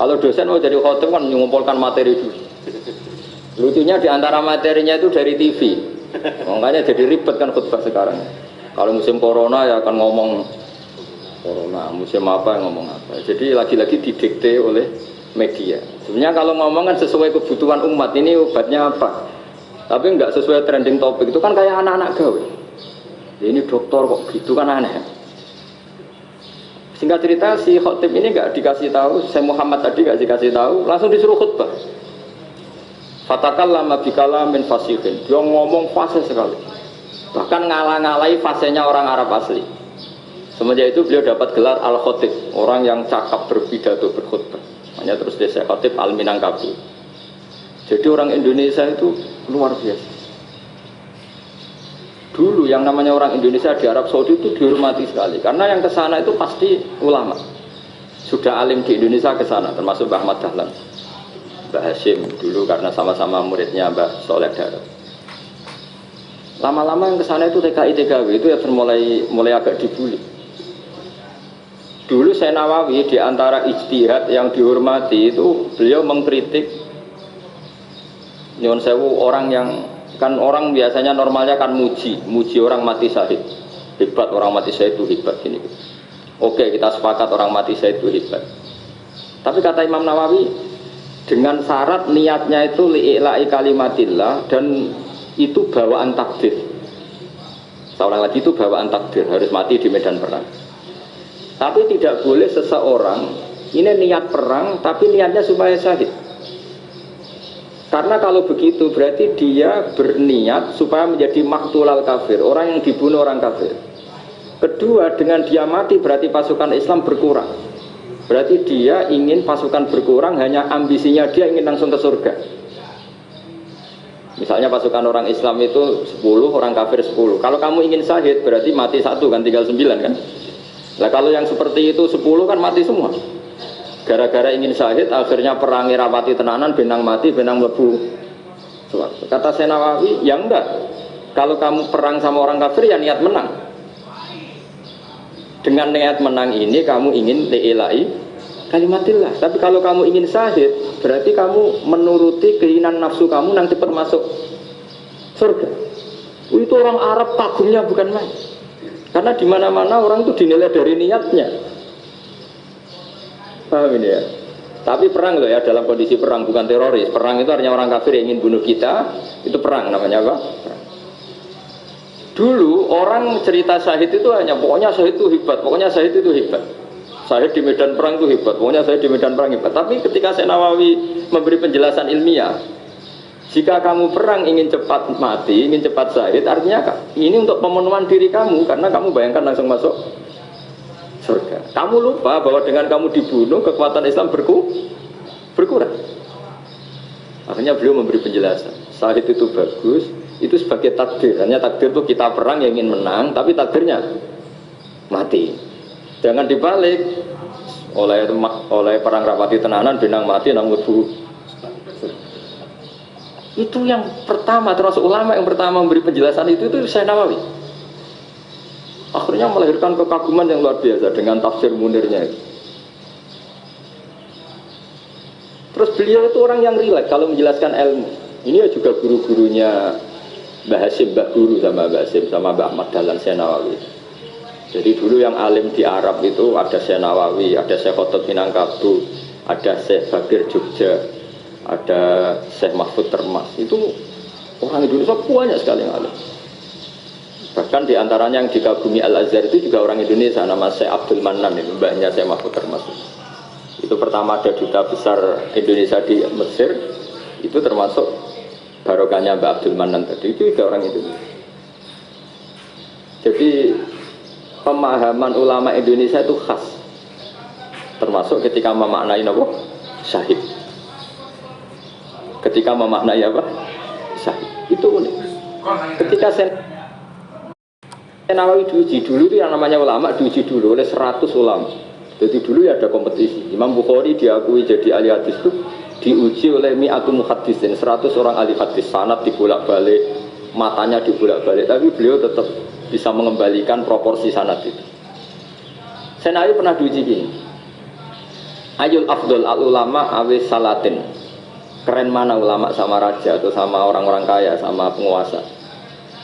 Kalau dosen mau jadi khotib kan mengumpulkan materi dulu. Lucunya di antara materinya itu dari TV. Makanya jadi ribet kan khutbah sekarang. Kalau musim corona ya akan ngomong corona, musim apa yang ngomong apa. Jadi lagi-lagi didikte oleh media. Sebenarnya kalau ngomong kan sesuai kebutuhan umat, ini obatnya apa. Tapi nggak sesuai trending topik, itu kan kayak anak-anak gawe. Ini dokter kok gitu kan aneh. Singkat cerita si khotib ini nggak dikasih tahu, saya Muhammad tadi nggak dikasih tahu, langsung disuruh khutbah. Fatakallama bikalamin fasihin, dia ngomong fasih sekali. Bahkan ngalah-ngalahi fasenya orang Arab asli. Semenjak itu beliau dapat gelar Al-Khotib, orang yang cakap berpidato berkhutbah. Makanya terus dia Khotib Al-Minangkabi. Jadi orang Indonesia itu luar biasa. Dulu yang namanya orang Indonesia di Arab Saudi itu dihormati sekali, karena yang kesana itu pasti ulama. Sudah alim di Indonesia kesana, termasuk Mbah Ahmad Dahlan, Mbah Hashim dulu karena sama-sama muridnya Mbah Soleh Darab. Lama-lama yang kesana itu TKI-TKW itu ya mulai agak dibully. Dulu saya Nawawi di antara ijtihad yang dihormati itu beliau mengkritik nyuwun sewu orang yang kan orang biasanya normalnya kan muji orang mati syahid. Hebat orang mati syahid itu hebat gini. Oke, kita sepakat orang mati syahid itu hebat. Tapi kata Imam Nawawi dengan syarat niatnya itu li'ila'i kalimatillah dan itu bawaan takdir. Seorang lagi itu bawaan takdir, harus mati di medan perang. Tapi tidak boleh seseorang ini niat perang tapi niatnya supaya syahid. Karena kalau begitu berarti dia berniat supaya menjadi maktulal kafir, orang yang dibunuh orang kafir. Kedua, dengan dia mati berarti pasukan Islam berkurang. Berarti dia ingin pasukan berkurang, hanya ambisinya dia ingin langsung ke surga. Misalnya pasukan orang Islam itu 10, orang kafir 10. Kalau kamu ingin syahid berarti mati 1 kan, tinggal 9 kan. Nah kalau yang seperti itu 10 kan mati semua. Gara-gara ingin syahid akhirnya perangi rapati tenanan, benang mati, benang lebu. Kata Nawawi, ya enggak. Kalau kamu perang sama orang kafir ya niat menang. Dengan niat menang ini kamu ingin li'ila'i kalimatillah. Tapi kalau kamu ingin syahid berarti kamu menuruti keinginan nafsu kamu yang cepat masuk surga. Itu orang Arab kagumnya bukan main. Karena di mana-mana orang itu dinilai dari niatnya. Paham ini ya? Tapi perang loh ya, dalam kondisi perang, bukan teroris. Perang itu artinya orang kafir yang ingin bunuh kita, itu perang namanya apa? Perang. Dulu orang cerita syahid itu hanya pokoknya syahid itu hebat, pokoknya syahid itu hebat. Syahid di medan perang itu hebat, pokoknya syahid di medan perang hebat. Tapi ketika Nawawi memberi penjelasan ilmiah, jika kamu perang ingin cepat mati, ingin cepat syahid, artinya ini untuk pemenuhan diri kamu, karena kamu bayangkan langsung masuk surga. Kamu lupa bahwa dengan kamu dibunuh kekuatan Islam berkurang. Akhirnya beliau memberi penjelasan. Syahid itu bagus, itu sebagai takdir. Hanya takdir itu kita perang yang ingin menang, tapi takdirnya mati. Jangan dibalik oleh perang rapati tenanan benang mati namun lebu. Itu yang pertama, termasuk ulama yang pertama memberi penjelasan itu Syekh Nawawi. Akhirnya melahirkan kekaguman yang luar biasa dengan tafsir Munirnya itu. Terus beliau itu orang yang rileks kalau menjelaskan ilmu. Ini ya juga guru-gurunya Mbah Hashim, Mbah Guru sama Mbah Hashim sama Mbah Ahmad Dahlan Syekh Nawawi. Jadi dulu yang alim di Arab itu ada Syekh Nawawi, ada Syekh Khotib Minangkabau, ada Syekh Bakir Jogja, ada Syekh Mahfud Termas. Itu orang Indonesia banyak sekali yang alim. Bahkan diantaranya yang dikagumi Al-Azhar itu juga orang Indonesia, nama Syekh Abdul Manan, itu mbahnya Syekh Mahfud Termas. Itu pertama ada duta besar Indonesia di Mesir, itu termasuk barokahnya Mbak Abdul Manan tadi, itu juga orang Indonesia. Jadi pemahaman ulama Indonesia itu khas, termasuk ketika memaknai apa? Syahid. Ketika memaknai apa? Syahid. Itu unik. Ketika Nawawi diuji dulu itu yang namanya ulama diuji dulu oleh 100 ulama. Jadi dulu ya ada kompetisi. Imam Bukhari diakui jadi ahli hadis itu diuji oleh mi'atu muhaddisin, 100 orang ahli hadis, sanad dibolak-balik, matanya dibolak-balik, tapi beliau tetap bisa mengembalikan proporsi sanad itu. Nawawi pernah diuji gini. Ayul afdol al ulama awis salatin. Keren mana ulama sama raja atau sama orang-orang kaya sama penguasa?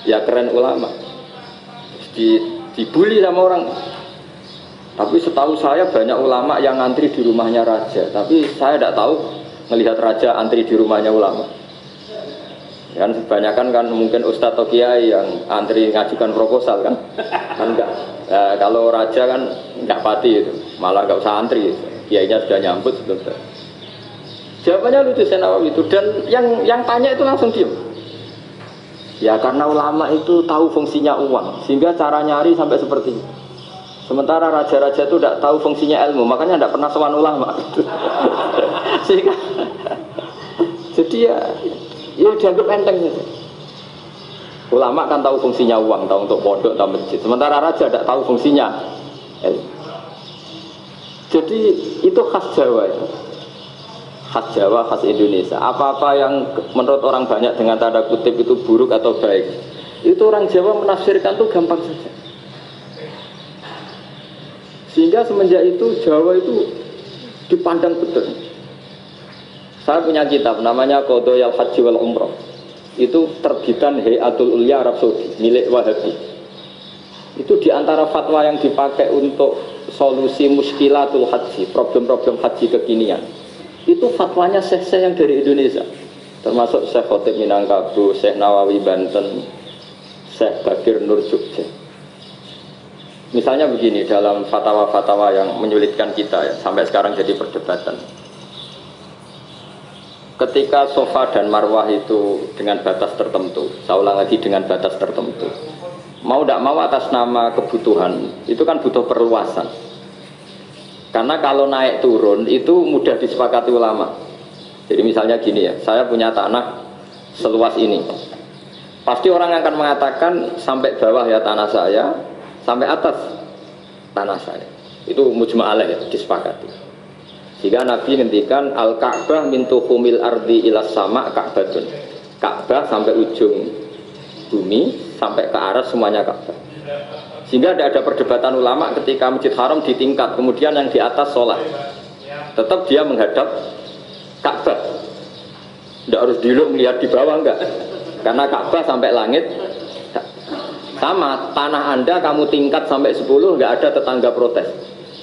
Ya keren ulama. Dibully sama orang. Tapi setahu saya banyak ulama yang antri di rumahnya raja. Tapi saya tidak tahu melihat raja antri di rumahnya ulama. Kan kebanyakan kan mungkin ustadz atau kiai yang antri ngajukan proposal kan enggak. Kalau raja kan enggak pati itu, malah enggak usah antri, kiainya sudah nyambut sebentar. Jawabannya lucu Nawawi itu, dan yang tanya itu langsung diam. Ya karena ulama itu tahu fungsinya uang, sehingga cara nyari sampai seperti itu. Sementara raja-raja itu tidak tahu fungsinya ilmu, makanya tidak pernah sowan ulama. Sehingga jadi ya dianggap enteng saja. Ulama kan tahu fungsinya uang, tahu untuk pondok, tahu masjid. Sementara raja tidak tahu fungsinya. Jadi itu khas Jawa ya. Khas Jawa, khas Indonesia. Apa-apa yang menurut orang banyak dengan tanda kutip itu buruk atau baik, itu orang Jawa menafsirkan itu gampang saja. Sehingga semenjak itu Jawa itu dipandang betul. Saya punya kitab namanya Qadayal Haji wal Umrah. Itu terbitan Hayatul Ulya Arab Saudi milik Wahabi. Itu diantara fatwa yang dipakai untuk solusi muskilatul haji, problem-problem haji kekinian. Itu fatwanya syekh-syekh yang dari Indonesia, termasuk Syekh Khotib Minangkabau, Syekh Nawawi Banten, Syekh Bakir Nur Jogja. Misalnya begini, dalam fatwa-fatwa yang menyulitkan kita ya, sampai sekarang jadi perdebatan. Ketika sofa dan marwah itu dengan batas tertentu, saya ulang lagi dengan batas tertentu, mau tidak mau atas nama kebutuhan, itu kan butuh perluasan. Karena kalau naik turun itu mudah disepakati ulama. Jadi misalnya gini ya, saya punya tanah seluas ini. Pasti orang akan mengatakan sampai bawah ya tanah saya, sampai atas tanah saya. Itu mujma' alaih ya, disepakati. Jika Nabi ngendikan al-Ka'bah min tuhumil ardi ilas sama Ka'batun. Ka'bah sampai ujung bumi, sampai ke aras semuanya Ka'bah. Sehingga tidak ada perdebatan ulama ketika Masjid Haram ditingkat, kemudian yang di atas sholat. Tetap dia menghadap Ka'bah. Tidak harus diluk melihat di bawah, enggak. Karena Ka'bah sampai langit. Sama, tanah Anda kamu tingkat sampai 10, enggak ada tetangga protes.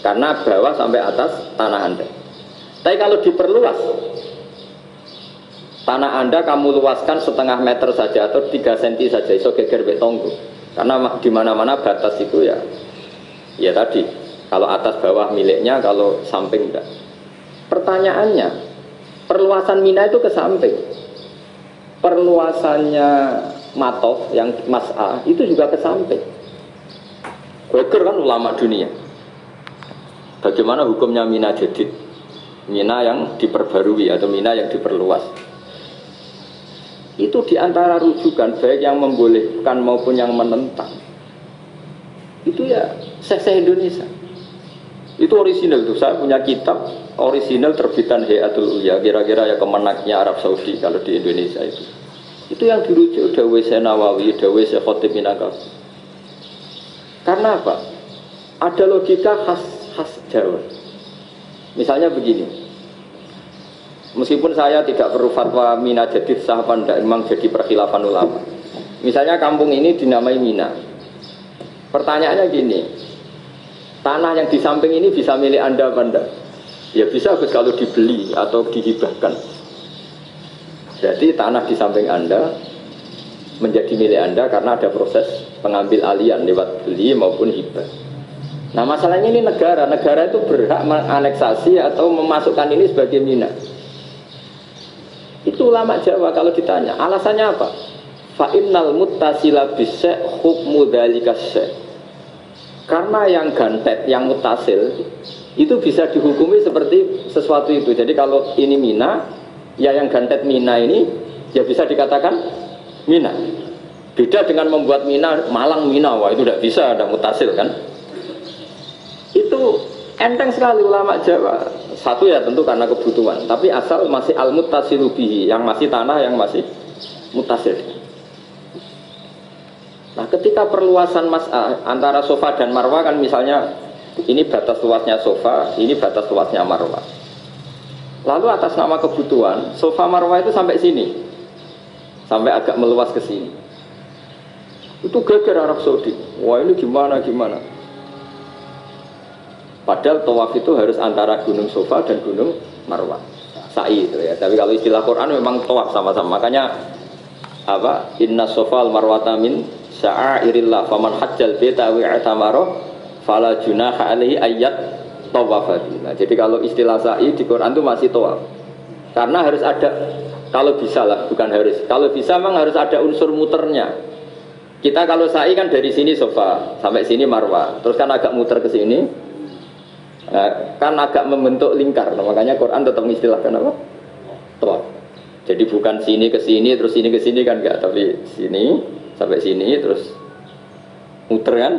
Karena bawah sampai atas tanah Anda. Tapi kalau diperluas, tanah Anda kamu luaskan setengah meter saja atau 3 cm saja, iso geger betonggo. Karena di mana-mana batas itu ya tadi, kalau atas bawah miliknya, kalau samping enggak. Pertanyaannya, perluasan Mina itu ke samping. Perluasannya Matof yang Mas'ah itu juga ke samping. Geger kan ulama dunia. Bagaimana hukumnya Mina Jadid? Mina yang diperbarui atau Mina yang diperluas. Itu diantara rujukan baik yang membolehkan maupun yang menentang. Itu ya syekh Indonesia. Itu orisinal tuh. Saya punya kitab orisinal terbitan Hayatul Ulya, kira-kira ya kemenangnya Arab Saudi kalau di Indonesia itu. Itu yang dirujuk dawuh Syekh Nawawi, dawuh Syekh Khotib Minangkabau. Karena apa? Ada logika khas Jawa. Misalnya begini, meskipun saya tidak perlu fatwa Mina Jadid sah apa tidak, memang jadi perkhilafan ulama. Misalnya kampung ini dinamai Mina. Pertanyaannya gini, tanah yang di samping ini bisa milik Anda apa enggak? Ya bisa kalau dibeli atau dihibahkan. Jadi tanah di samping Anda menjadi milik Anda karena ada proses pengambil alian lewat beli maupun hibah. Nah masalahnya ini negara itu berhak menganeksasi atau memasukkan ini sebagai Mina. Itu ulama Jawa kalau ditanya, alasannya apa? Fa'innal muttasila bisyai' hukmu dzalika syai'. Karena yang gantet, yang mutasil itu bisa dihukumi seperti sesuatu itu. Jadi kalau ini Mina, ya yang gantet Mina ini ya bisa dikatakan Mina. Beda dengan membuat Mina Malang Mina, wah itu tidak bisa, ada mutasil kan. Itu enteng sekali ulama Jawa. Satu ya tentu karena kebutuhan, tapi asal masih al-muttasilu bihi, yang masih tanah yang masih mutasil. Nah ketika perluasan antara sofa dan marwah kan misalnya ini batas luasnya sofa, ini batas luasnya marwah. Lalu atas nama kebutuhan, Safa Marwah itu sampai sini, sampai agak meluas ke sini. Itu geger Arab Saudi. Wah ini gimana? Padahal tawaf itu harus antara Gunung Safa dan Gunung Marwah. Sa'i itu ya. Tapi kalau istilah Quran memang tawaf sama-sama. Makanya apa? Inna Safa al-Marwata min sya'airillah faman hajjal baita wa i'tamara fala junaha alaihi ayyat tawafa. Nah, jadi kalau istilah sa'i di Quran itu masih tawaf. Karena harus ada, kalau bisa lah, bukan harus. Kalau bisa memang harus ada unsur muternya. Kita kalau sa'i kan dari sini Safa sampai sini Marwah. Terus kan agak muter ke sini. Kan agak membentuk lingkar. Nah, makanya Quran tetap mengistilahkan apa? Tawaf. Jadi bukan sini ke sini terus sini ke sini kan enggak, tapi sini sampai sini terus muter kan?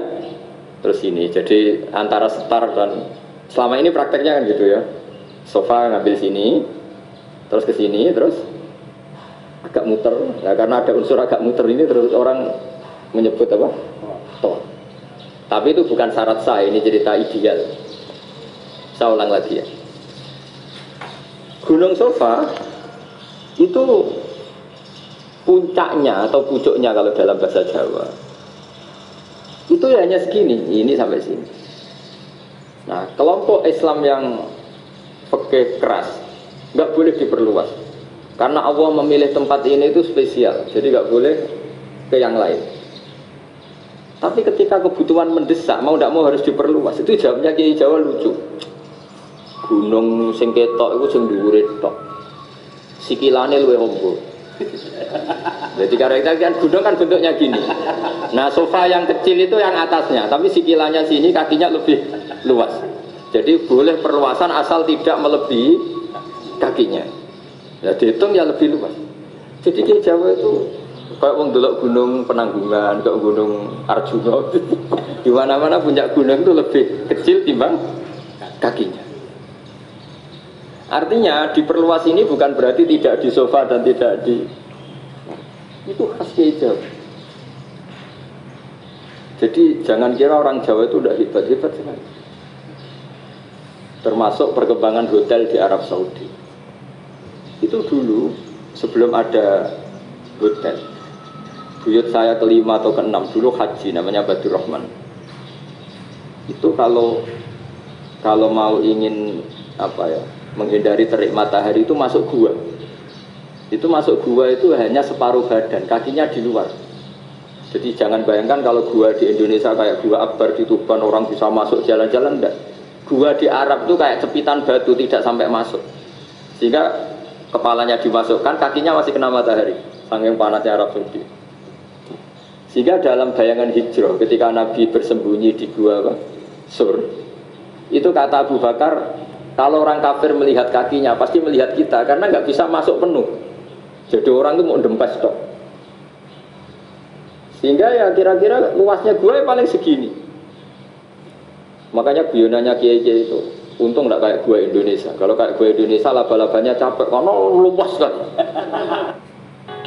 Terus sini. Jadi antara setar dan selama ini prakteknya kan gitu ya. Safa ngambil sini, terus ke sini, terus agak muter. Nah, karena ada unsur agak muter ini terus orang menyebut apa? Tawaf. Tapi itu bukan syarat sah, ini cerita ideal. Saya ulang lagi ya. Gunung Safa itu puncaknya atau pucuknya kalau dalam bahasa Jawa itu hanya segini, ini sampai sini. Nah, kelompok Islam yang pakai keras nggak boleh diperluas karena Allah memilih tempat ini itu spesial, jadi nggak boleh ke yang lain. Tapi ketika kebutuhan mendesak, mau tidak mau harus diperluas. Itu jawabnya Kiai Jawa lucu. Gunung sing ketok iku sing dhuwure tok. Sikilane luwih ombo. Jadi karena kan gunung kan bentuknya gini. Nah, Safa yang kecil itu yang atasnya, tapi sikilannya sini kakinya lebih luas. Jadi boleh perluasan asal tidak melebihi kakinya. Ya dihitung ya lebih luas. Jadi Kiai Jawa itu kayak wong delok gunung Penanggungan, kayak gunung Arjuna. Di mana-mana puncak gunung itu lebih kecil timbang kakinya. Artinya diperluas ini bukan berarti tidak di Safa dan tidak di, itu khas Kiai Jawa. Jadi jangan kira orang Jawa itu udah hebat-hebat sekali. Termasuk perkembangan hotel di Arab Saudi. Itu dulu sebelum ada hotel. Buyut saya kelima atau keenam dulu haji, namanya Badur Rahman. Itu kalau mau ingin apa ya, menghindari terik matahari itu masuk gua. Itu masuk gua itu hanya separuh badan, kakinya di luar. Jadi jangan bayangkan kalau gua di Indonesia kayak gua Akbar di Tuban orang bisa masuk jalan-jalan, enggak. Gua di Arab itu kayak cepitan batu, tidak sampai masuk. Sehingga kepalanya dimasukkan, kakinya masih kena matahari. Saking panasnya Arab Saudi. Sehingga dalam bayangan hijrah ketika Nabi bersembunyi di gua Sur, itu kata Abu Bakar, kalau orang kafir melihat kakinya pasti melihat kita karena nggak bisa masuk penuh. Jadi orang itu mau dempes tok. Sehingga ya kira-kira luasnya gua paling segini. Makanya guyonannya kiai-kiai itu untung nggak kayak gua Indonesia. Kalau kayak gua Indonesia laba-labanya capek karena luas kan.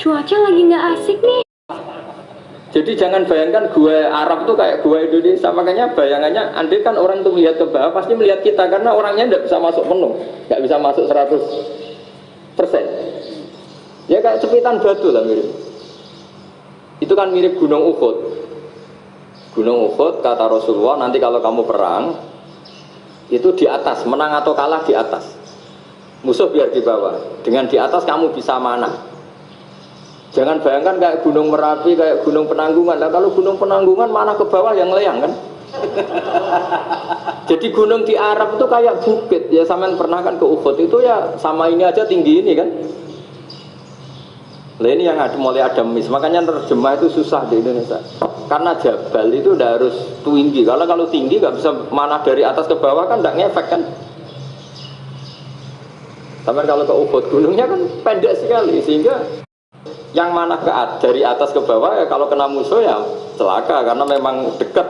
Cuaca lagi nggak asik nih. Jadi jangan bayangkan gua Arab tuh kayak gua Indonesia. Makanya bayangannya andai kan orang tuh melihat ke bawah pasti melihat kita karena orangnya nggak bisa masuk penuh, nggak bisa masuk 100%. Ya kayak cepitan batu lah mirip. Itu kan mirip Gunung Uhud. Gunung Uhud kata Rasulullah, nanti kalau kamu perang itu di atas, menang atau kalah di atas. Musuh biar di bawah. Dengan di atas kamu bisa mana? Jangan bayangkan kayak Gunung Merapi, kayak Gunung Penanggungan. Nah, kalau Gunung Penanggungan mana ke bawah yang leyang kan? Jadi gunung di Arab itu kayak bukit. Ya sampean pernah kan ke Uhud itu ya sama ini aja tinggi ini kan? Nah ini yang ada, mulai ada mis. Makanya terjemah itu susah di Indonesia. Karena jabal itu udah harus tinggi. Kalau tinggi nggak bisa mana dari atas ke bawah kan nggak ngefek kan? Sampai kalau ke Uhud gunungnya kan pendek sekali sehingga yang mana dari atas ke bawah ya kalau kena musuh ya celaka karena memang dekat